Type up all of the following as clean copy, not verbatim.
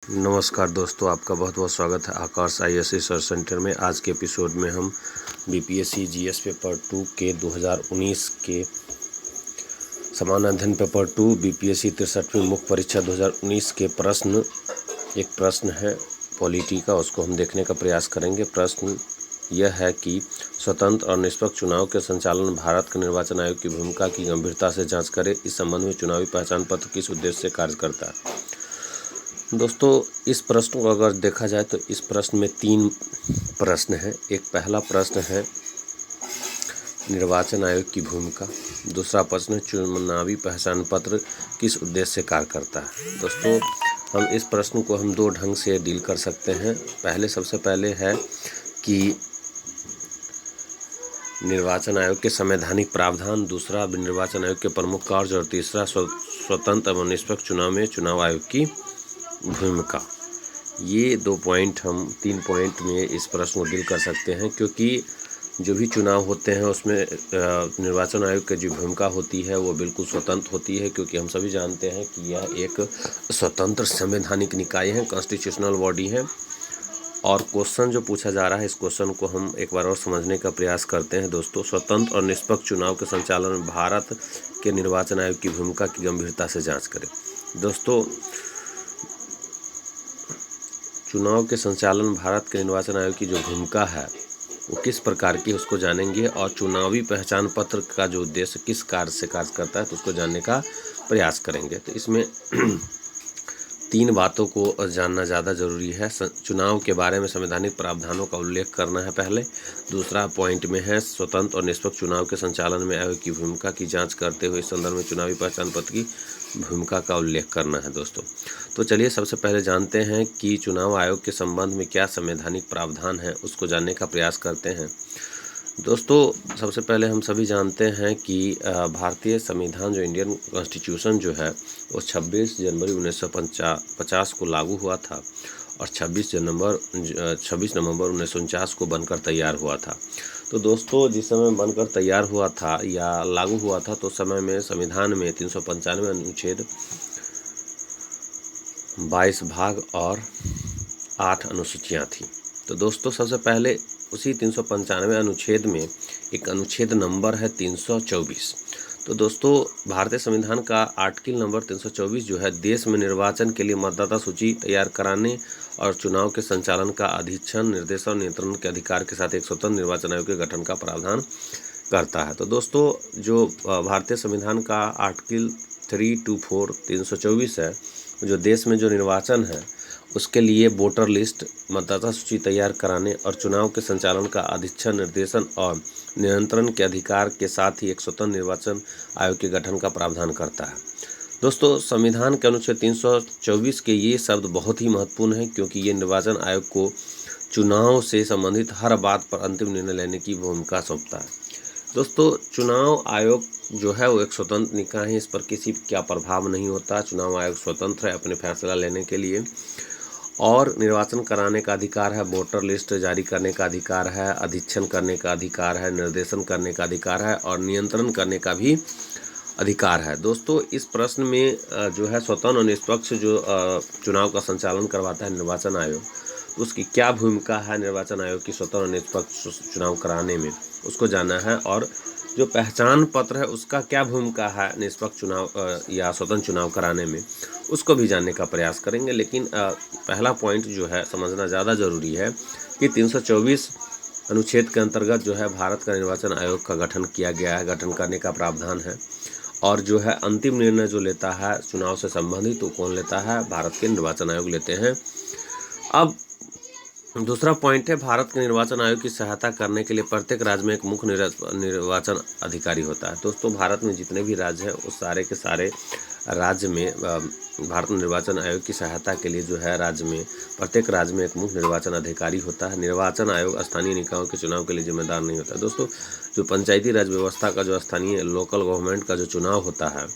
नमस्कार दोस्तों, आपका बहुत बहुत स्वागत है आकाश आईएएस रिसर्च सेंटर में। आज के एपिसोड में हम बीपीएससी जीएस पेपर 2 के 2019 के समान अध्ययन पेपर 2 बीपीएससी 63वीं मुख्य परीक्षा 2019 के एक प्रश्न है पॉलिटी का, उसको हम देखने का प्रयास करेंगे। प्रश्न यह है कि स्वतंत्र और निष्पक्ष चुनाव के संचालन भारत के निर्वाचन आयोग की भूमिका की गंभीरता से जांच करे। इस संबंध में चुनावी पहचान पत्र किस उद्देश्य से कार्य करता है। दोस्तों, इस प्रश्न को अगर देखा जाए तो इस प्रश्न में 3 प्रश्न हैं। एक पहला प्रश्न है निर्वाचन आयोग की भूमिका, दूसरा प्रश्न है चुनावी पहचान पत्र किस उद्देश्य से कार्य करता है। दोस्तों, हम इस प्रश्न को हम 2 ढंग से डील कर सकते हैं। सबसे पहले है कि निर्वाचन आयोग के संवैधानिक प्रावधान, दूसरा निर्वाचन आयोग के प्रमुख कार्य और तीसरा स्वतंत्र एवं निष्पक्ष चुनाव में चुनाव आयोग की भूमिका। ये 2 पॉइंट हम 3 पॉइंट में इस प्रश्न को डील कर सकते हैं, क्योंकि जो भी चुनाव होते हैं उसमें निर्वाचन आयोग की जो भूमिका होती है वो बिल्कुल स्वतंत्र होती है, क्योंकि हम सभी जानते हैं कि यह एक स्वतंत्र संवैधानिक निकाय है, कॉन्स्टिट्यूशनल बॉडी है। और क्वेश्चन जो पूछा जा रहा है, इस क्वेश्चन को हम एक बार और समझने का प्रयास करते हैं। दोस्तों, स्वतंत्र और निष्पक्ष चुनाव के संचालन में भारत के निर्वाचन आयोग की भूमिका की गंभीरता से जांच करें। दोस्तों, चुनाव के संचालन भारत के निर्वाचन आयोग की जो भूमिका है वो किस प्रकार की है उसको जानेंगे, और चुनावी पहचान पत्र का जो उद्देश्य किस कार्य से कार्य करता है तो उसको जानने का प्रयास करेंगे। तो इसमें 3 बातों को जानना ज़्यादा ज़रूरी है। चुनाव के बारे में संवैधानिक प्रावधानों का उल्लेख करना है पहले। दूसरा पॉइंट में है स्वतंत्र और निष्पक्ष चुनाव के संचालन में आयोग की भूमिका की जांच करते हुए इस संदर्भ में चुनावी पहचान पत्र की भूमिका का उल्लेख करना है। दोस्तों, तो चलिए सबसे पहले जानते हैं कि चुनाव आयोग के संबंध में क्या संवैधानिक प्रावधान है, उसको जानने का प्रयास करते हैं। दोस्तों, सबसे पहले हम सभी जानते हैं कि भारतीय संविधान जो इंडियन कॉन्स्टिट्यूशन जो है वो 26 जनवरी 1950 को लागू हुआ था और 26 नवंबर 1949 को बनकर तैयार हुआ था। तो दोस्तों, जिस समय बनकर तैयार हुआ था या लागू हुआ था तो समय में संविधान में 395 अनुच्छेद, 22 भाग और 8 अनुसूचियाँ थी। तो दोस्तों, सबसे पहले उसी 395 अनुच्छेद में एक अनुच्छेद नंबर है 324। तो दोस्तों, भारतीय संविधान का आर्टिकल नंबर 324 जो है देश में निर्वाचन के लिए मतदाता सूची तैयार कराने और चुनाव के संचालन का अधीक्षण, निर्देशन और नियंत्रण के अधिकार के साथ एक स्वतंत्र निर्वाचन आयोग के गठन का प्रावधान करता है। तो दोस्तों, जो भारतीय संविधान का आर्टिकल 324 324 है, जो देश में जो निर्वाचन है उसके लिए वोटर लिस्ट, मतदाता सूची तैयार कराने और चुनाव के संचालन का अधीक्षण, निर्देशन और नियंत्रण के अधिकार के साथ ही एक स्वतंत्र निर्वाचन आयोग के गठन का प्रावधान करता है। दोस्तों, संविधान के अनुच्छेद 324 के ये शब्द बहुत ही महत्वपूर्ण हैं, क्योंकि ये निर्वाचन आयोग को चुनाव से संबंधित हर बात पर अंतिम निर्णय लेने की भूमिका सौंपता है। दोस्तों, चुनाव आयोग जो है वो एक स्वतंत्र निकाय है, इस पर किसी का प्रभाव नहीं होता। चुनाव आयोग स्वतंत्र है अपने फैसला लेने के लिए, और निर्वाचन कराने का अधिकार है, वोटर लिस्ट जारी करने का अधिकार है, अधीक्षण करने का अधिकार है, निर्देशन करने का अधिकार है और नियंत्रण करने का भी अधिकार है। दोस्तों, इस प्रश्न में जो है स्वतंत्र और निष्पक्ष जो चुनाव का संचालन करवाता है निर्वाचन आयोग, तो उसकी क्या भूमिका है निर्वाचन आयोग की स्वतंत्र और निष्पक्ष चुनाव कराने में, उसको जानना है। और जो पहचान पत्र है उसका क्या भूमिका है निष्पक्ष चुनाव या स्वतंत्र चुनाव कराने में, उसको भी जानने का प्रयास करेंगे। लेकिन पहला पॉइंट जो है समझना ज़्यादा ज़रूरी है कि 324 अनुच्छेद के अंतर्गत जो है भारत का निर्वाचन आयोग का गठन किया गया है, गठन करने का प्रावधान है। और जो है अंतिम निर्णय जो लेता है चुनाव से संबंधित, तो कौन लेता है? भारत के निर्वाचन आयोग लेते हैं। अब दूसरा पॉइंट है, भारत के निर्वाचन आयोग की सहायता करने के लिए प्रत्येक राज्य में एक मुख्य निर्वाचन अधिकारी होता है। दोस्तों, भारत में जितने भी राज्य हैं उस सारे के सारे राज्य में भारत निर्वाचन आयोग की सहायता के लिए जो है राज्य में प्रत्येक राज्य में एक मुख्य निर्वाचन अधिकारी होता है। निर्वाचन आयोग स्थानीय निकायों के चुनाव के लिए जिम्मेदार नहीं होता। दोस्तों, जो पंचायती राज व्यवस्था का जो स्थानीय लोकल गवर्नमेंट का जो चुनाव होता है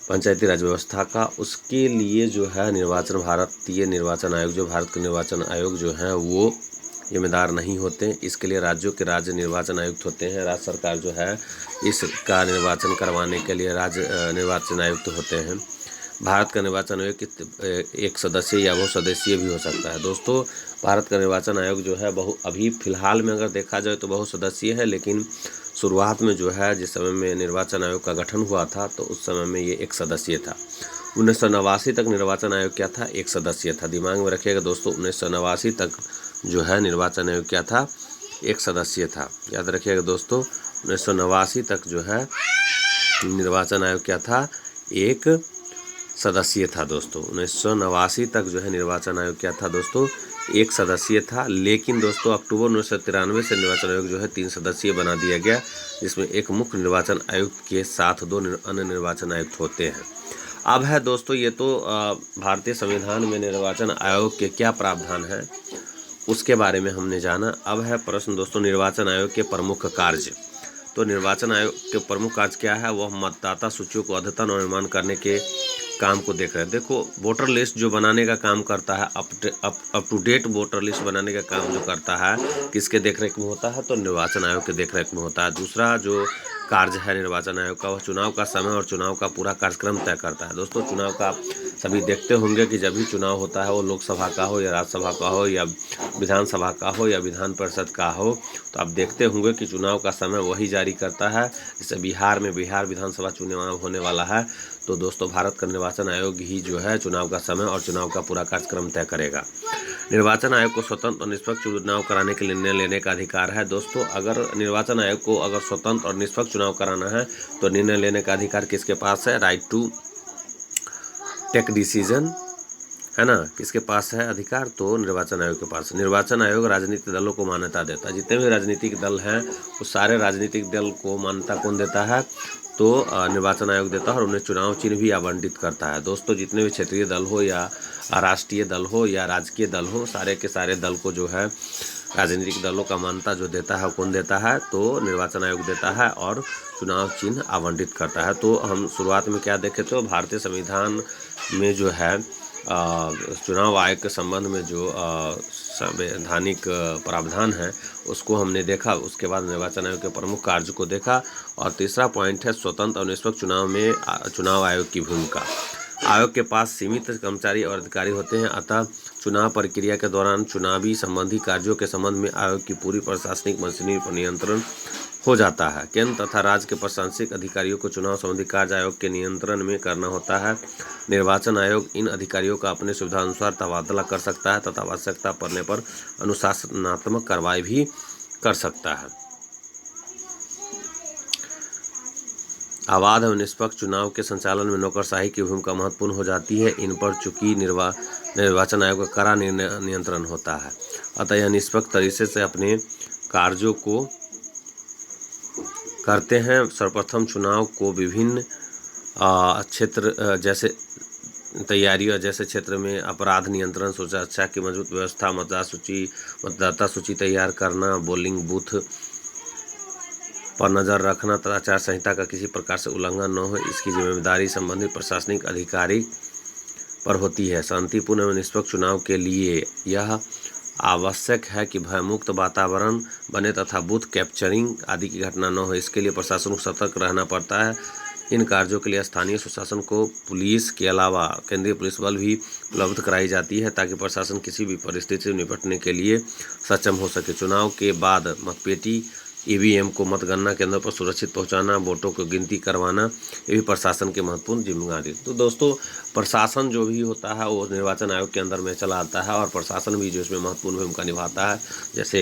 पंचायती राज व्यवस्था का, उसके लिए जो है भारतीय निर्वाचन आयोग जो भारत के निर्वाचन आयोग जो है वो जिम्मेदार नहीं होते। इसके लिए राज्यों के राज्य निर्वाचन आयुक्त होते हैं। राज्य सरकार जो है इसका निर्वाचन करवाने के लिए राज्य निर्वाचन आयुक्त होते हैं। भारत का निर्वाचन आयोग एक सदस्यीय या बहुसदस्यीय भी हो सकता है। दोस्तों भारत का निर्वाचन आयोग जो है अभी फ़िलहाल में अगर देखा जाए तो बहुसदस्यीय है, लेकिन शुरुआत में जो है जिस समय में निर्वाचन आयोग का गठन हुआ था तो उस समय में ये एक सदस्यीय था। 1989 तक निर्वाचन आयोग क्या था, एक सदस्यीय था। दिमाग में रखिएगा दोस्तों, 1989 तक जो है निर्वाचन आयोग क्या था, एक सदस्यीय था। याद रखिएगा दोस्तों, 1989 तक जो है निर्वाचन आयोग क्या था, एक सदस्यीय था। दोस्तों 1989 तक जो है निर्वाचन आयोग क्या था दोस्तों, एक सदस्यीय था। लेकिन दोस्तों अक्टूबर 1993 से निर्वाचन आयोग जो है 3 सदस्यीय बना दिया गया, जिसमें एक मुख्य निर्वाचन आयुक्त के साथ 2 अन्य निर्वाचन आयुक्त होते हैं। अब है दोस्तों, ये तो भारतीय संविधान में निर्वाचन आयोग के क्या प्रावधान है उसके बारे में हमने जाना। अब है प्रश्न दोस्तों, निर्वाचन आयोग के प्रमुख कार्य। तो निर्वाचन आयोग के प्रमुख कार्य क्या है, वह मतदाता सूचियों को अद्यतन और निर्माण करने के काम को देख रहे हैं। देखो वोटर लिस्ट जो बनाने का काम करता है, up to date voter list बनाने का काम जो करता है, किसके देखरेख में होता है, तो निर्वाचन आयोग के देखरेख में होता है। दूसरा जो कार्य है निर्वाचन आयोग का, वह चुनाव का समय और चुनाव का पूरा कार्यक्रम तय करता है। दोस्तों चुनाव का सभी देखते होंगे कि जब भी चुनाव होता है, वो लोकसभा का हो या राज्यसभा का हो या विधानसभा का हो या विधान परिषद का हो, तो आप देखते होंगे कि चुनाव का समय वही जारी करता है। जैसे बिहार में बिहार विधानसभा चुनाव होने वाला है, तो दोस्तों भारत का निर्वाचन आयोग ही जो है चुनाव का समय और चुनाव का पूरा कार्यक्रम तय करेगा। निर्वाचन आयोग को स्वतंत्र और निष्पक्ष चुनाव कराने के लिए निर्णय लेने का अधिकार है। दोस्तों अगर निर्वाचन आयोग को अगर स्वतंत्र और निष्पक्ष चुनाव कराना है तो निर्णय लेने का अधिकार किसके पास है, राइट टू टेक डिसीजन, है ना, किसके पास है अधिकार, तो निर्वाचन आयोग के पास। निर्वाचन आयोग राजनीतिक दलों को मान्यता देता है। जितने भी राजनीतिक दल हैं वो सारे राजनीतिक दल को मान्यता कौन देता है, तो निर्वाचन आयोग देता है, और उन्हें चुनाव चिन्ह भी आवंटित करता है। दोस्तों जितने भी क्षेत्रीय दल हो या राष्ट्रीय दल हो या राजकीय दल हो, सारे के सारे दल को जो है राजनीतिक दलों का मान्यता जो देता है कौन देता है, तो निर्वाचन आयोग देता है और चुनाव चिन्ह आवंटित करता है। तो हम शुरुआत में क्या देखे, तो भारतीय संविधान में जो है चुनाव आयोग के संबंध में जो संवैधानिक प्रावधान है उसको हमने देखा। उसके बाद निर्वाचन आयोग के प्रमुख कार्य को देखा। और तीसरा पॉइंट है स्वतंत्र और निष्पक्ष चुनाव में चुनाव आयोग की भूमिका। आयोग के पास सीमित कर्मचारी और अधिकारी होते हैं, अतः चुनाव प्रक्रिया के दौरान चुनावी संबंधी कार्यों के संबंध में आयोग की पूरी प्रशासनिक मशीनरी पर नियंत्रण हो जाता है। केंद्र तथा राज्य के प्रशासनिक अधिकारियों को चुनाव संबंधी कार्य आयोग के नियंत्रण में करना होता है। निर्वाचन आयोग इन अधिकारियों का अपने सुविधानुसार तबादला कर सकता है तथा आवश्यकता पड़ने पर अनुशासनात्मक कार्रवाई भी कर सकता है। अबाध और निष्पक्ष चुनाव के संचालन में नौकरशाही की भूमिका महत्वपूर्ण हो जाती है। इन पर चूंकि निर्वाचन आयोग का कड़ा नियंत्रण होता है, अतः यह निष्पक्ष तरीके से अपने कार्यों को करते हैं। सर्वप्रथम चुनाव को विभिन्न क्षेत्र जैसे तैयारियों जैसे क्षेत्र में अपराध नियंत्रण, सुरक्षा की मजबूत व्यवस्था, मतदाता सूची तैयार करना, पोलिंग बूथ पर नज़र रखना तथा आचार संहिता का किसी प्रकार से उल्लंघन न हो, इसकी जिम्मेदारी संबंधित प्रशासनिक अधिकारी पर होती है। शांतिपूर्ण एवं निष्पक्ष चुनाव के लिए यह आवश्यक है कि भयमुक्त वातावरण बने तथा बूथ कैप्चरिंग आदि की घटना न हो। इसके लिए प्रशासन को सतर्क रहना पड़ता है। इन कार्यों के लिए स्थानीय प्रशासन को पुलिस के अलावा केंद्रीय पुलिस बल भी उपलब्ध कराई जाती है ताकि प्रशासन किसी भी परिस्थिति से निपटने के लिए सक्षम हो सके। चुनाव के बाद मतपेटी ईवीएम को मतगणना केंद्र पर सुरक्षित पहुंचाना, वोटों को गिनती करवाना, ये भी प्रशासन की महत्वपूर्ण जिम्मेदारी। तो दोस्तों प्रशासन जो भी होता है वो निर्वाचन आयोग के अंदर में चला आता है और प्रशासन भी जो इसमें महत्वपूर्ण भूमिका निभाता है। जैसे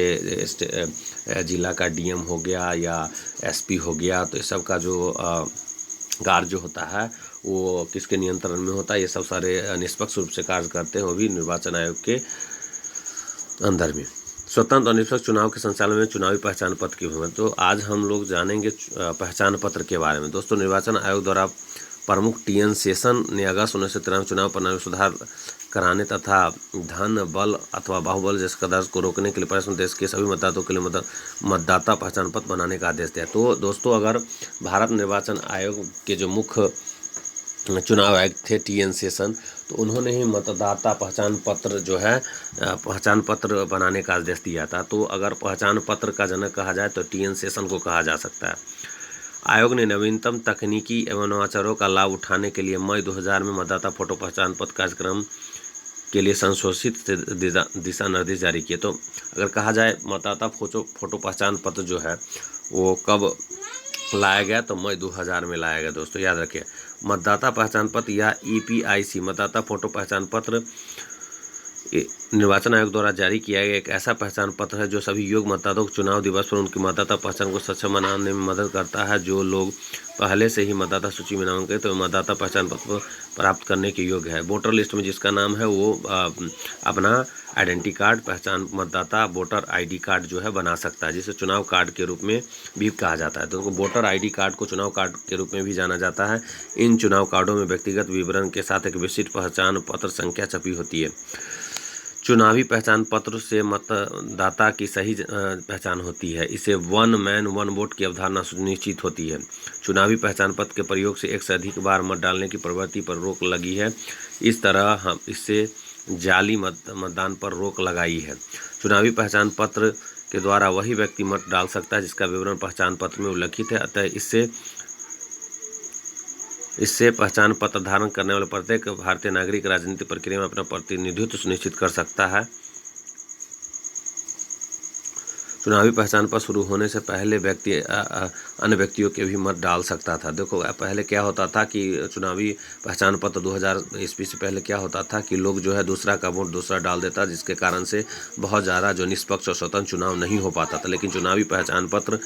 जिला का डीएम हो गया या एसपी हो गया, तो इस सब का जो कार्य जो होता है वो किसके नियंत्रण में होता है, ये सब सारे निष्पक्ष रूप से कार्य करते हैं, वो भी निर्वाचन आयोग के अंदर में। स्वतंत्र और निष्पक्ष चुनाव के संचालन में चुनावी पहचान पत्र की भूमिका। तो आज हम लोग जानेंगे पहचान पत्र के बारे में। दोस्तों निर्वाचन आयोग द्वारा प्रमुख टीएन शेषन ने अगस्त 1993 चुनाव प्रणाली में सुधार कराने तथा धन बल अथवा बाहुबल जैसे कदर को रोकने के लिए प्रदेश देश के सभी मतदाताओं के लिए मतदाता पहचान पत्र बनाने का आदेश दिया। तो दोस्तों अगर भारत निर्वाचन आयोग के जो मुख्य चुनाव आयुक्त थे टीएन शेषन, तो उन्होंने ही मतदाता पहचान पत्र जो है पहचान पत्र बनाने का आदेश दिया था। तो अगर पहचान पत्र का जनक कहा जाए तो टीएन शेषन को कहा जा सकता है। आयोग ने नवीनतम तकनीकी एवं नवाचारों का लाभ उठाने के लिए मई 2000 में मतदाता फोटो पहचान पत्र कार्यक्रम के लिए संशोधित दिशा निर्देश जारी किए। तो अगर कहा जाए मतदाता फोटो पहचान पत्र जो है वो कब लाया गया, तो मई 2000 में लाया गया। दोस्तों याद रखिए, मतदाता पहचान पत्र या EPIC मतदाता फोटो पहचान पत्र निर्वाचन आयोग द्वारा जारी किया गया एक ऐसा पहचान पत्र है जो सभी योग्य मतदाताओं को चुनाव दिवस पर उनकी मतदाता पहचान को सक्षम बनाने में मदद करता है। जो लोग पहले से ही मतदाता सूची में नाम करें तो मतदाता पहचान पत्र प्राप्त करने के योग्य है। वोटर लिस्ट में जिसका नाम है वो अपना आइडेंटिटी कार्ड, पहचान मतदाता वोटर ID कार्ड जो है बना सकता है, जिसे चुनाव कार्ड के रूप में भी कहा जाता है। तो वोटर ID कार्ड को चुनाव कार्ड के रूप में भी जाना जाता है। इन चुनाव कार्डों में व्यक्तिगत विवरण के साथ एक विशिष्ट पहचान पत्र संख्या छपी होती है। चुनावी पहचान पत्र से मतदाता की सही पहचान होती है। इसे वन मैन वन वोट की अवधारणा सुनिश्चित होती है। चुनावी पहचान पत्र के प्रयोग से एक से अधिक बार मत डालने की प्रवृत्ति पर रोक लगी है। इस तरह इससे जाली मतदान पर रोक लगाई है। चुनावी पहचान पत्र के द्वारा वही व्यक्ति मत डाल सकता है जिसका विवरण पहचान पत्र में उल्लिखित है। अतः इससे पहचान पत्र धारण करने वाले प्रत्येक भारतीय नागरिक राजनीतिक प्रक्रिया में अपना प्रतिनिधित्व सुनिश्चित कर सकता है। चुनावी पहचान पत्र शुरू होने से पहले व्यक्ति अन्य व्यक्तियों के भी मत डाल सकता था। देखो पहले क्या होता था कि चुनावी पहचान पत्र 2000 ईस्वी से पहले क्या होता था कि लोग जो है दूसरा का वोट दूसरा डाल देता, जिसके कारण से बहुत ज़्यादा जो निष्पक्ष और स्वतंत्र चुनाव नहीं हो पाता था। लेकिन चुनावी पहचान पत्र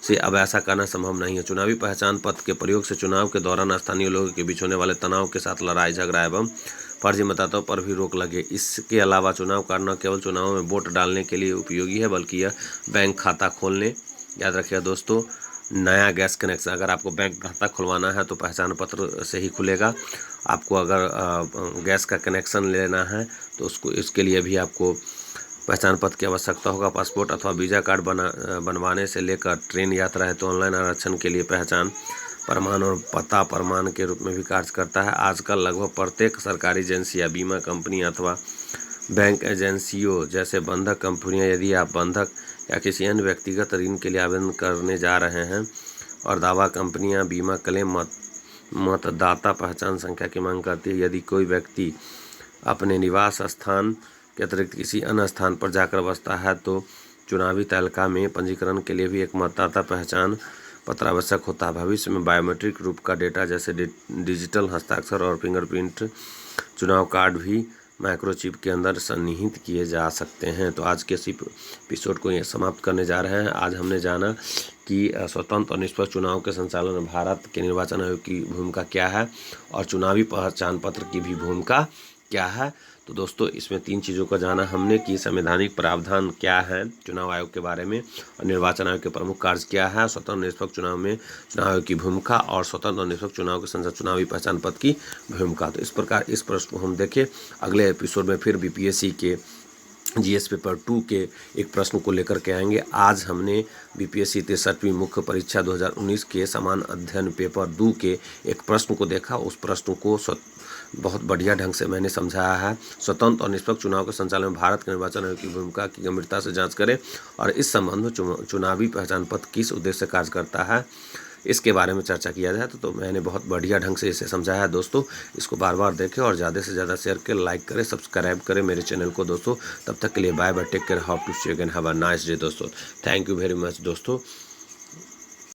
से अब ऐसा करना संभव नहीं है। चुनावी पहचान पत्र के प्रयोग से चुनाव के दौरान स्थानीय लोगों के बीच होने वाले तनाव के साथ लड़ाई झगड़ा एवं फर्जी मतदाताओं पर भी रोक लगे। इसके अलावा चुनाव कार्ड न केवल चुनाव में वोट डालने के लिए उपयोगी है बल्कि यह बैंक खाता खोलने, याद रखिएगा दोस्तों, नया गैस कनेक्शन, अगर आपको बैंक खाता खुलवाना है तो पहचान पत्र से ही खुलेगा। आपको अगर गैस का कनेक्शन लेना है तो इसके लिए भी आपको पहचान पत्र की आवश्यकता होगा। पासपोर्ट अथवा वीज़ा कार्ड बनवाने से लेकर ट्रेन यात्रा है तो ऑनलाइन आरक्षण के लिए पहचान प्रमाण और पता प्रमाण के रूप में भी कार्य करता है। आजकल लगभग प्रत्येक सरकारी एजेंसी या बीमा कंपनी अथवा बैंक एजेंसियों जैसे बंधक कंपनियां, यदि आप बंधक या किसी अन्य व्यक्तिगत ऋण के लिए आवेदन करने जा रहे हैं और दावा कंपनियां बीमा क्लेम मतदाता पहचान संख्या की मांग करती है। यदि कोई व्यक्ति अपने निवास स्थान के अतिरिक्त किसी अन्य स्थान पर जाकर बसता है तो चुनावी तालिका में पंजीकरण के लिए भी एक मतदाता पहचान पत्र आवश्यक होता है। भविष्य में बायोमेट्रिक रूप का डेटा जैसे डिजिटल हस्ताक्षर और फिंगरप्रिंट चुनाव कार्ड भी माइक्रोचिप के अंदर सन्निहित किए जा सकते हैं। तो आज के इस एपिसोड को ये समाप्त करने जा रहे हैं। आज हमने जाना कि स्वतंत्र और निष्पक्ष चुनाव के संचालन में भारत के निर्वाचन आयोग की भूमिका क्या है और चुनावी पहचान पत्र की भी भूमिका क्या है। तो दोस्तों इसमें 3 चीज़ों का जाना हमने कि संवैधानिक प्रावधान क्या है चुनाव आयोग के बारे में, और निर्वाचन आयोग के प्रमुख कार्य क्या है, स्वतंत्र निष्पक्ष चुनाव में चुनाव आयोग की भूमिका और स्वतंत्र और निष्पक्ष चुनाव के संसद चुनावी पहचान पत्र की भूमिका। तो इस प्रकार इस प्रश्न को हम देखें। अगले एपिसोड में फिर BPSC के GS पेपर 2 के एक प्रश्न को लेकर के आएंगे। आज हमने BPSC 63वीं मुख्य परीक्षा 2019 के समान अध्ययन पेपर 2 के एक प्रश्न को देखा। उस प्रश्न को बहुत बढ़िया ढंग से मैंने समझाया है। स्वतंत्र और निष्पक्ष चुनाव के संचालन में भारत के निर्वाचन आयोग की भूमिका की गंभीरता से जांच करें और इस संबंध में चुनावी पहचान पत्र किस उद्देश्य से कार्य करता है इसके बारे में चर्चा किया जाए। तो मैंने बहुत बढ़िया ढंग से इसे समझाया है। दोस्तों इसको बार बार देखें और ज़्यादा से ज़्यादा शेयर करें, लाइक करें, सब्सक्राइब करें मेरे चैनल को। दोस्तों तब तक के लिए bye bye, take care, how to see again, have a nice day दोस्तों। थैंक यू वेरी मच दोस्तों।